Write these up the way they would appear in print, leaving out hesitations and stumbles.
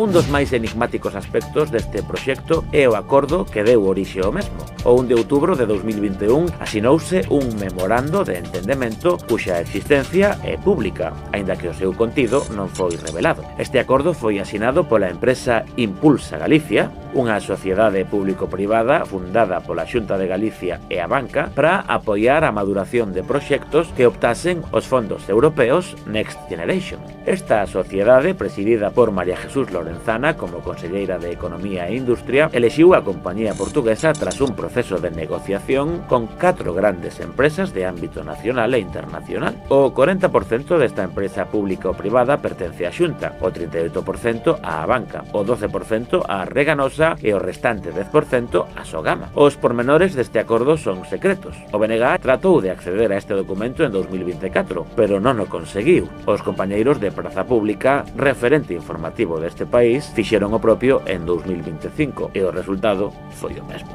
Un dos máis enigmáticos aspectos deste proxecto é o acordo que deu orixe ao mesmo. O 1 de outubro de 2021 asinouse un memorando de entendemento cuxa existencia é pública, aínda que o seu contido non foi revelado. Este acordo foi asinado pola empresa Impulsa Galicia, unha sociedade público-privada fundada pola Xunta de Galicia e a banca para apoiar a maduración de proxectos que optasen os fondos europeos Next Generation. Esta sociedade, presidida por María Jesús Lorenzana como conselleira de Economía e Industria, elixiu a compañía portuguesa tras un proceso de negociación con 4 grandes empresas de ámbito nacional e internacional. O 40% desta empresa pública ou privada pertence á Xunta, o 38% á banca, o 12% á Reganosa e o restante 10% a Sogama. Os pormenores deste acordo son secretos. O BNG tratou de acceder a este documento en 2024, pero non o conseguiu. Os compañeiros de Praza Pública, referente informativo deste país, fixeron o propio en 2025 e o resultado foi o mesmo.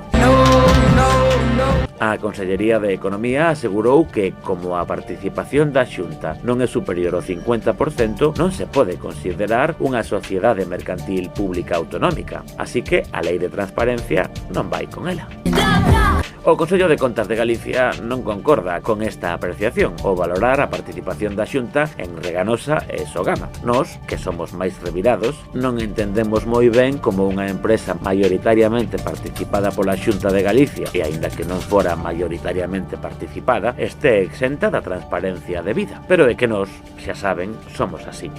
A Consellería de Economía asegurou que, como a participación da Xunta non é superior ao 50%, non se pode considerar unha sociedade mercantil pública autonómica, así que a Lei de Transparencia non vai con ela. O Consello de Contas de Galicia non concorda con esta apreciación ao valorar a participación da Xunta en Reganosa e Sogama. Nós, que somos máis revirados, non entendemos moi ben como unha empresa maioritariamente participada pola Xunta de Galicia e aínda que non fora maioritariamente participada, este exenta da transparencia debida. Pero é que nós, xa saben, somos así,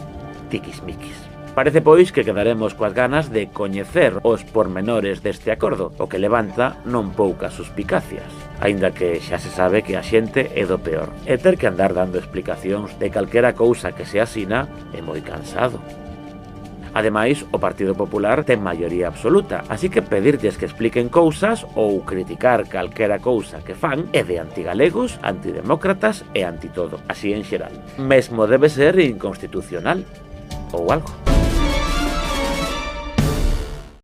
tiquismiquis. Parece, pois, que quedaremos coas ganas de coñecer os pormenores deste acordo, o que levanta non poucas suspicacias, aínda que xa se sabe que a xente é do peor. E ter que andar dando explicacións de calquera cousa que se asina é moi cansado. Ademais, o Partido Popular ten maioría absoluta, así que pedirlles que expliquen cousas ou criticar calquera cousa que fan é de antigalegos, antidemócratas e antitodo, así en xeral. Mesmo debe ser inconstitucional ou algo.